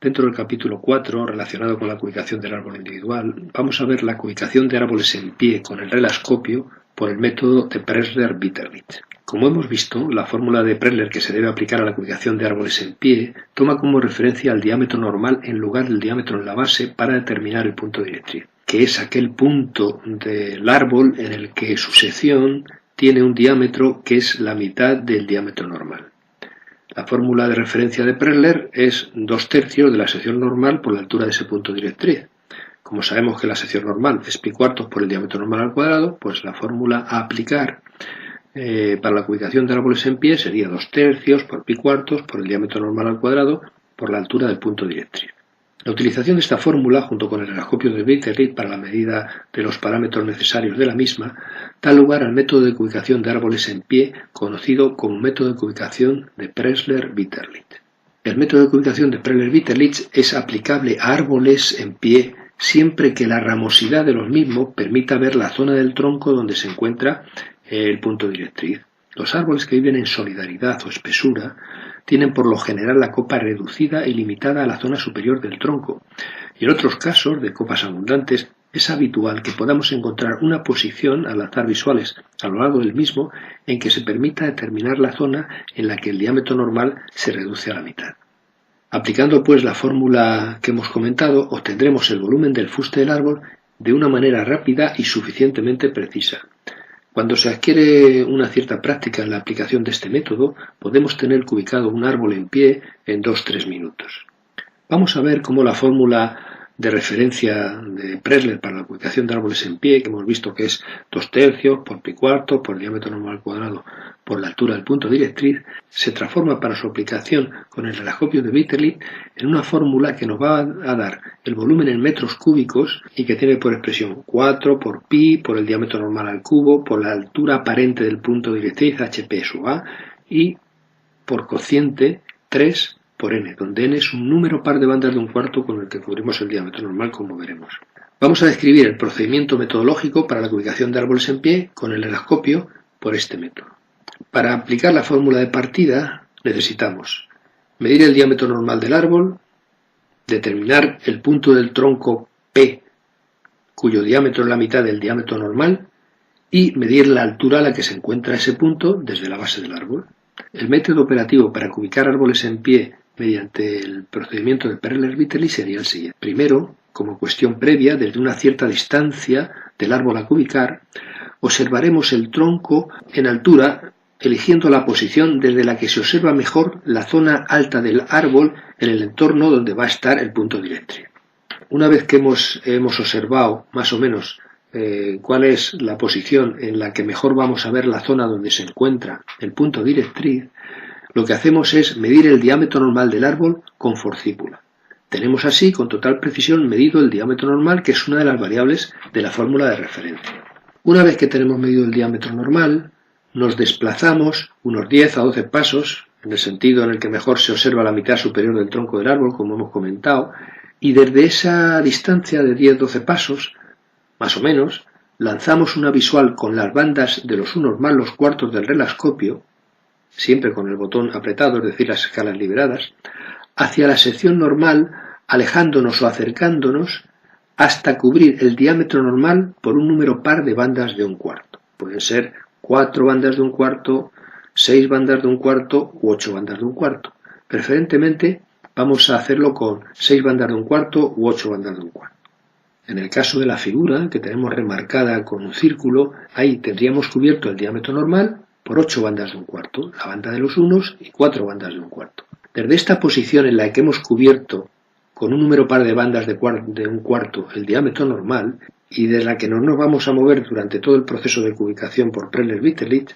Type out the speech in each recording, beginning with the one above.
Dentro del capítulo 4, relacionado con la cubicación del árbol individual, vamos a ver la cubicación de árboles en pie con el relascopio por el método de Pressler-Witterlich. Como hemos visto, la fórmula de Pressler que se debe aplicar a la cubicación de árboles en pie toma como referencia el diámetro normal en lugar del diámetro en la base para determinar el punto directriz, que es aquel punto del árbol en el que su sección tiene un diámetro que es la mitad del diámetro normal. La fórmula de referencia de Pressler es 2/3 de la sección normal por la altura de ese punto directriz. Como sabemos que la sección normal es pi cuartos por el diámetro normal al cuadrado, pues la fórmula a aplicar para la cubicación de árboles en pie sería 2/3 por pi cuartos por el diámetro normal al cuadrado por la altura del punto directriz. La utilización de esta fórmula, junto con el relascopio de Witterlich para la medida de los parámetros necesarios de la misma, da lugar al método de cubicación de árboles en pie, conocido como método de cubicación de Pressler-Witterlich. El método de cubicación de Pressler-Witterlich es aplicable a árboles en pie siempre que la ramosidad de los mismos permita ver la zona del tronco donde se encuentra el punto directriz. Los árboles que viven en solidaridad o espesura tienen por lo general la copa reducida y limitada a la zona superior del tronco, y en otros casos de copas abundantes es habitual que podamos encontrar una posición al azar visuales a lo largo del mismo en que se permita determinar la zona en la que el diámetro normal se reduce a la mitad. Aplicando pues la fórmula que hemos comentado, obtendremos el volumen del fuste del árbol de una manera rápida y suficientemente precisa. Cuando se adquiere una cierta práctica en la aplicación de este método, podemos tener cubicado un árbol en pie en 2-3 minutos. Vamos a ver cómo la fórmula de referencia de Pressler para la cubicación de árboles en pie, que hemos visto que es 2/3 por pi cuarto por el diámetro normal al cuadrado por la altura del punto directriz, se transforma para su aplicación con el relascopio de Witterlich en una fórmula que nos va a dar el volumen en metros cúbicos y que tiene por expresión 4 por pi por el diámetro normal al cubo por la altura aparente del punto directriz hp sub a y por cociente 3 por n, donde n es un número par de bandas de un cuarto con el que cubrimos el diámetro normal, como veremos. Vamos a describir el procedimiento metodológico para la cubicación de árboles en pie con el relascopio por este método. Para aplicar la fórmula de partida necesitamos medir el diámetro normal del árbol, determinar el punto del tronco P, cuyo diámetro es la mitad del diámetro normal, y medir la altura a la que se encuentra ese punto desde la base del árbol. El método operativo para cubicar árboles en pie mediante el procedimiento de Pressler-Witterlich sería el siguiente. Primero, como cuestión previa, desde una cierta distancia del árbol a cubicar, observaremos el tronco en altura, eligiendo la posición desde la que se observa mejor la zona alta del árbol en el entorno donde va a estar el punto directriz. Una vez que hemos observado más o menos cuál es la posición en la que mejor vamos a ver la zona donde se encuentra el punto directriz, lo que hacemos es medir el diámetro normal del árbol con forcípula. Tenemos así con total precisión medido el diámetro normal, que es una de las variables de la fórmula de referencia. Una vez que tenemos medido el diámetro normal, nos desplazamos unos 10 a 12 pasos, en el sentido en el que mejor se observa la mitad superior del tronco del árbol, como hemos comentado, y desde esa distancia de 10-12 pasos, más o menos, lanzamos una visual con las bandas de los unos más los cuartos del relascopio, siempre con el botón apretado, es decir, las escalas liberadas, hacia la sección normal, alejándonos o acercándonos hasta cubrir el diámetro normal por un número par de bandas de un cuarto. Pueden ser 4 bandas de un cuarto, 6 bandas de un cuarto u 8 bandas de un cuarto. Preferentemente vamos a hacerlo con 6 bandas de un cuarto u 8 bandas de un cuarto. En el caso de la figura, que tenemos remarcada con un círculo, ahí tendríamos cubierto el diámetro normal por 8 bandas de un cuarto, la banda de los unos y 4 bandas de un cuarto. Desde esta posición en la que hemos cubierto con un número par de bandas de un cuarto el diámetro normal y de la que no nos vamos a mover durante todo el proceso de cubicación por Pressler-Witterlich,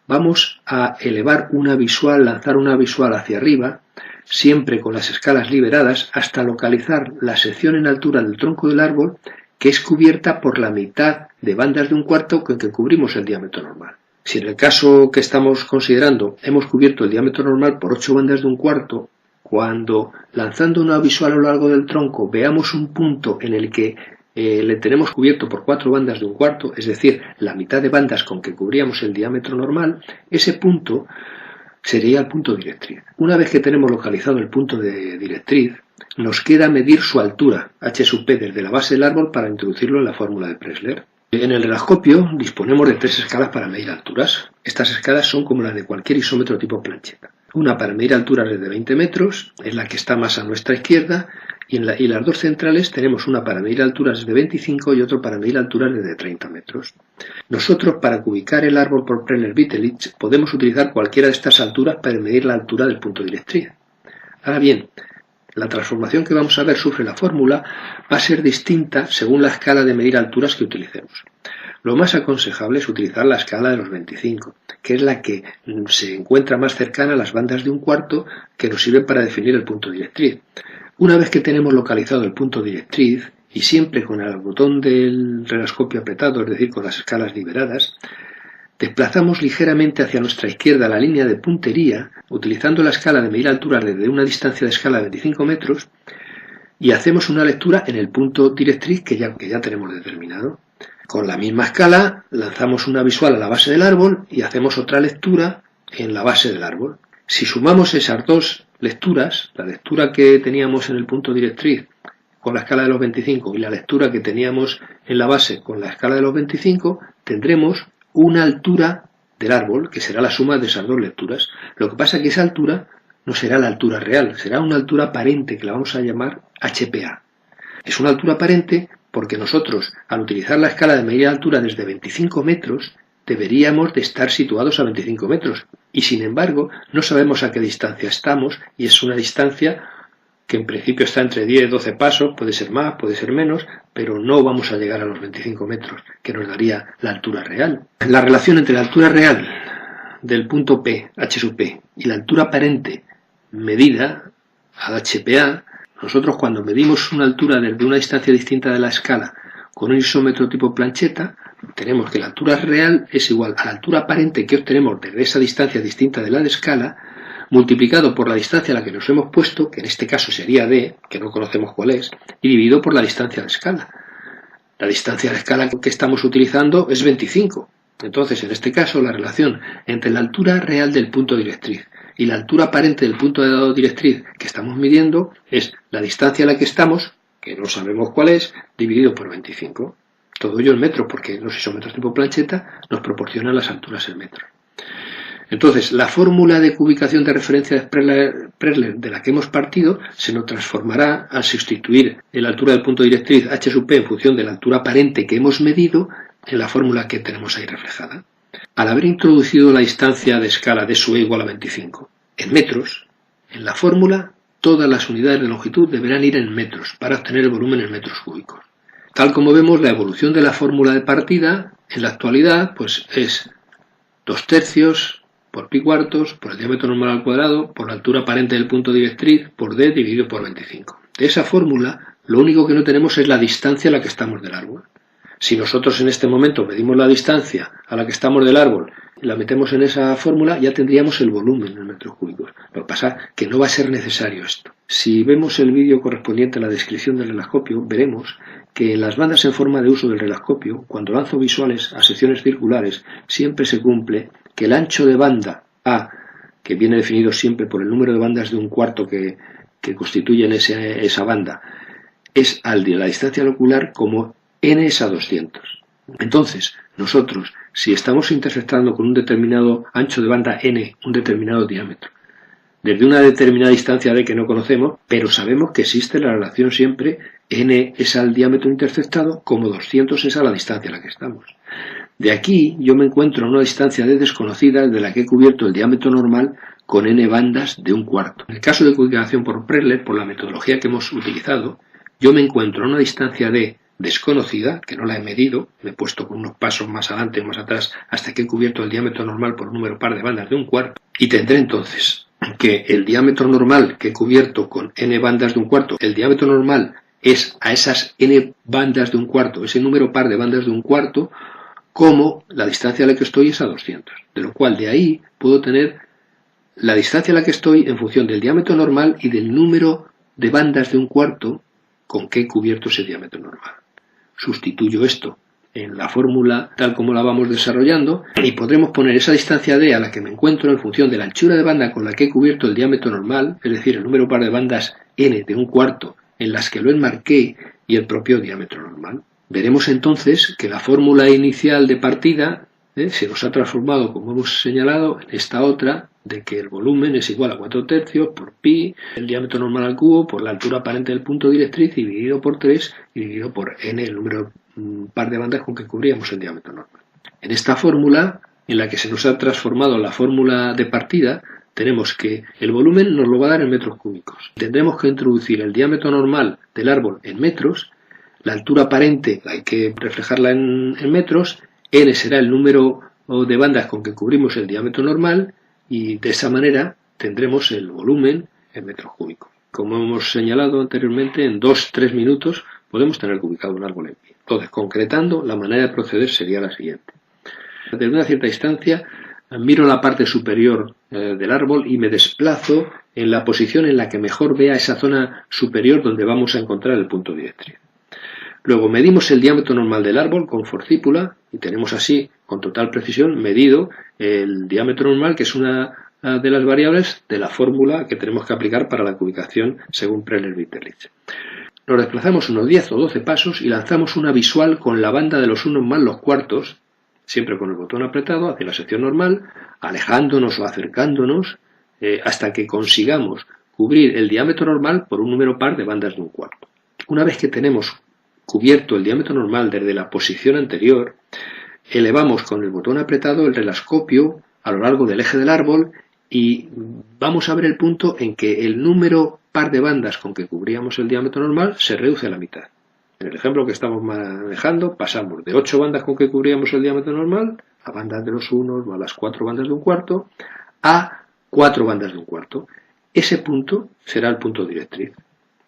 vamos a elevar una visual, lanzar una visual hacia arriba, siempre con las escalas liberadas, hasta localizar la sección en altura del tronco del árbol que es cubierta por la mitad de bandas de un cuarto con que cubrimos el diámetro normal. Si en el caso que estamos considerando hemos cubierto el diámetro normal por 8 bandas de un cuarto, cuando lanzando una visual a lo largo del tronco veamos un punto en el que le tenemos cubierto por 4 bandas de un cuarto, es decir, la mitad de bandas con que cubríamos el diámetro normal, ese punto sería el punto directriz. Una vez que tenemos localizado el punto de directriz, nos queda medir su altura, h sub p, desde la base del árbol para introducirlo en la fórmula de Pressler. En el relascopio disponemos de 3 escalas para medir alturas. Estas escalas son como las de cualquier isómetro tipo plancheta. Una para medir alturas desde 20 metros, es la que está más a nuestra izquierda, y las dos centrales tenemos una para medir alturas desde 25 y otra para medir alturas desde 30 metros. Nosotros, para cubicar el árbol por Pressler-Witterich, podemos utilizar cualquiera de estas alturas para medir la altura del punto directriz. Ahora bien, la transformación que vamos a ver sobre la fórmula va a ser distinta según la escala de medir alturas que utilicemos. Lo más aconsejable es utilizar la escala de los 25, que es la que se encuentra más cercana a las bandas de un cuarto que nos sirven para definir el punto directriz. Una vez que tenemos localizado el punto directriz, y siempre con el botón del relascopio apretado, es decir, con las escalas liberadas, desplazamos ligeramente hacia nuestra izquierda la línea de puntería, utilizando la escala de medir alturas desde una distancia de escala de 25 metros, y hacemos una lectura en el punto directriz que ya tenemos determinado. Con la misma escala lanzamos una visual a la base del árbol y hacemos otra lectura en la base del árbol. Si sumamos esas dos lecturas, la lectura que teníamos en el punto directriz con la escala de los 25 y la lectura que teníamos en la base con la escala de los 25, tendremos una altura del árbol que será la suma de esas dos lecturas. Lo que pasa es que esa altura no será la altura real, será una altura aparente que la vamos a llamar HPA. Es una altura aparente porque nosotros, al utilizar la escala de medir altura desde 25 metros, deberíamos de estar situados a 25 metros. Y sin embargo, no sabemos a qué distancia estamos, y es una distancia que en principio está entre 10 y 12 pasos, puede ser más, puede ser menos, pero no vamos a llegar a los 25 metros, que nos daría la altura real. La relación entre la altura real del punto P, h sub p, y la altura aparente medida, a HPA, nosotros cuando medimos una altura desde una distancia distinta de la escala con un isómetro tipo plancheta, tenemos que la altura real es igual a la altura aparente que obtenemos desde esa distancia distinta de la de escala, multiplicado por la distancia a la que nos hemos puesto, que en este caso sería d, que no conocemos cuál es, y dividido por la distancia de escala. La distancia de escala que estamos utilizando es 25. Entonces, en este caso, la relación entre la altura real del punto directriz y la altura aparente del punto de directriz que estamos midiendo es la distancia a la que estamos, que no sabemos cuál es, dividido por 25. Todo ello en metros, porque los isómetros tipo plancheta nos proporcionan las alturas en metros. Entonces, la fórmula de cubicación de referencia de Pressler de la que hemos partido se nos transformará al sustituir la altura del punto directriz h sub p en función de la altura aparente que hemos medido en la fórmula que tenemos ahí reflejada. Al haber introducido la distancia de escala d sub e igual a 25 en metros, en la fórmula todas las unidades de longitud deberán ir en metros para obtener el volumen en metros cúbicos. Tal como vemos, la evolución de la fórmula de partida en la actualidad pues es 2/3 por pi cuartos, por el diámetro normal al cuadrado, por la altura aparente del punto directriz, por d dividido por 25. De esa fórmula, lo único que no tenemos es la distancia a la que estamos del árbol. Si nosotros en este momento medimos la distancia a la que estamos del árbol y la metemos en esa fórmula, ya tendríamos el volumen en metros cúbicos. Lo que pasa es que no va a ser necesario esto. Si vemos el vídeo correspondiente a la descripción del relascopio, veremos que en las bandas en forma de uso del relascopio, cuando lanzo visuales a secciones circulares, siempre se cumple que el ancho de banda A, que viene definido siempre por el número de bandas de un cuarto que constituyen esa banda, es al de la distancia locular como n es a 200. Entonces, nosotros, si estamos intersectando con un determinado ancho de banda n, un determinado diámetro, desde una determinada distancia d que no conocemos, pero sabemos que existe la relación siempre n es al diámetro intersectado como 200 es a la distancia a la que estamos. De aquí yo me encuentro a una distancia d desconocida de la que he cubierto el diámetro normal con n bandas de un cuarto. En el caso de cubicación por Pressler, por la metodología que hemos utilizado, yo me encuentro a una distancia d desconocida, que no la he medido, me he puesto con unos pasos más adelante o más atrás hasta que he cubierto el diámetro normal por un número par de bandas de un cuarto, y tendré entonces que el diámetro normal que he cubierto con n bandas de un cuarto, el diámetro normal es a esas n bandas de un cuarto, ese número par de bandas de un cuarto, como la distancia a la que estoy es a 200. De lo cual de ahí puedo tener la distancia a la que estoy en función del diámetro normal y del número de bandas de un cuarto con que he cubierto ese diámetro normal. Sustituyo esto en la fórmula tal como la vamos desarrollando, y podremos poner esa distancia d a la que me encuentro en función de la anchura de banda con la que he cubierto el diámetro normal, es decir, el número par de bandas n de 1/4 en las que lo enmarqué y el propio diámetro normal. Veremos entonces que la fórmula inicial de partida se nos ha transformado, como hemos señalado, en esta otra de que el volumen es igual a 4/3 por pi, el diámetro normal al cubo, por la altura aparente del punto directriz dividido por 3 y dividido por n, el número par de bandas con que cubríamos el diámetro normal. En esta fórmula, en la que se nos ha transformado la fórmula de partida, tenemos que el volumen nos lo va a dar en metros cúbicos. Tendremos que introducir el diámetro normal del árbol en metros, la altura aparente hay que reflejarla en metros, n será el número de bandas con que cubrimos el diámetro normal y de esa manera tendremos el volumen en metros cúbicos. Como hemos señalado anteriormente, en 2-3 minutos podemos tener ubicado un árbol en pie. Entonces, concretando, la manera de proceder sería la siguiente. Desde una cierta distancia miro la parte superior del árbol y me desplazo en la posición en la que mejor vea esa zona superior donde vamos a encontrar el punto directriz. Luego medimos el diámetro normal del árbol con forcípula y tenemos así, con total precisión, medido el diámetro normal, que es una de las variables de la fórmula que tenemos que aplicar para la cubicación según Prellner-Witterlich. Nos desplazamos unos 10 o 12 pasos y lanzamos una visual con la banda de los unos más los cuartos, siempre con el botón apretado hacia la sección normal, alejándonos o acercándonos hasta que consigamos cubrir el diámetro normal por un número par de bandas de 1/4. Una vez que tenemos cubierto el diámetro normal desde la posición anterior, elevamos con el botón apretado el relascopio a lo largo del eje del árbol y vamos a ver el punto en que el número par de bandas con que cubríamos el diámetro normal se reduce a la mitad. En el ejemplo que estamos manejando, pasamos de 8 bandas con que cubríamos el diámetro normal, a bandas de los unos, a las 4 bandas de 1/4, a 4 bandas de 1/4. Ese punto será el punto directriz.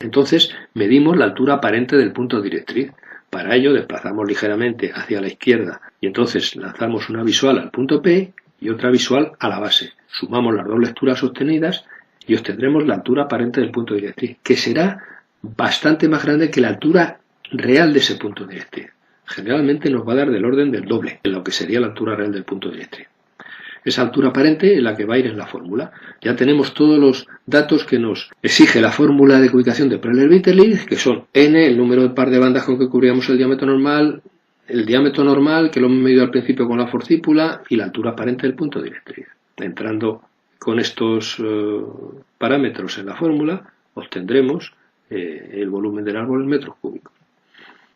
Entonces medimos la altura aparente del punto directriz. Para ello desplazamos ligeramente hacia la izquierda y entonces lanzamos una visual al punto P y otra visual a la base. Sumamos las dos lecturas obtenidas y obtendremos la altura aparente del punto directriz, que será bastante más grande que la altura real de ese punto directriz. Generalmente nos va a dar del orden del doble de lo que sería la altura real del punto directriz. Esa altura aparente es la que va a ir en la fórmula. Ya tenemos todos los datos que nos exige la fórmula de cubicación de Prellner-Witterlich, que son n, el número de par de bandas con que cubríamos el diámetro normal, que lo hemos medido al principio con la forcípula, y la altura aparente del punto directriz. Entrando con estos parámetros en la fórmula, obtendremos el volumen del árbol en metros cúbicos.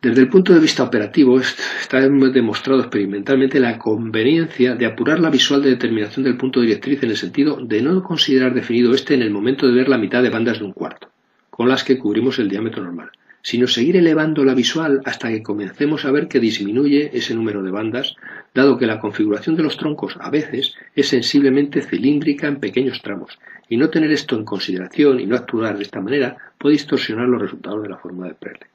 Desde el punto de vista operativo, está demostrado experimentalmente la conveniencia de apurar la visual de determinación del punto directriz en el sentido de no considerar definido este en el momento de ver la mitad de bandas de 1/4, con las que cubrimos el diámetro normal, sino seguir elevando la visual hasta que comencemos a ver que disminuye ese número de bandas, dado que la configuración de los troncos a veces es sensiblemente cilíndrica en pequeños tramos, y no tener esto en consideración y no actuar de esta manera puede distorsionar los resultados de la fórmula de Prellner.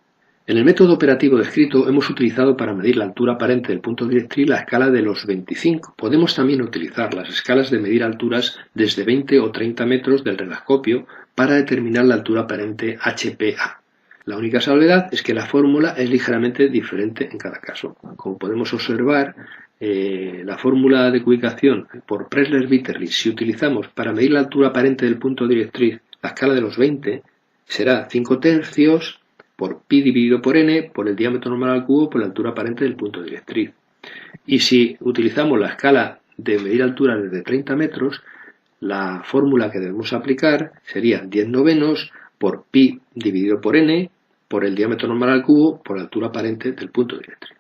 En el método operativo descrito hemos utilizado para medir la altura aparente del punto directriz la escala de los 25. Podemos también utilizar las escalas de medir alturas desde 20 o 30 metros del relascopio para determinar la altura aparente HPA. La única salvedad es que la fórmula es ligeramente diferente en cada caso. Como podemos observar, la fórmula de cubicación por Prellner-Witterlich, si utilizamos para medir la altura aparente del punto directriz la escala de los 20, será 5/3 por pi dividido por n, por el diámetro normal al cubo, por la altura aparente del punto directriz. Y si utilizamos la escala de medir altura desde 30 metros, la fórmula que debemos aplicar sería 10/9 por pi dividido por n, por el diámetro normal al cubo, por la altura aparente del punto directriz.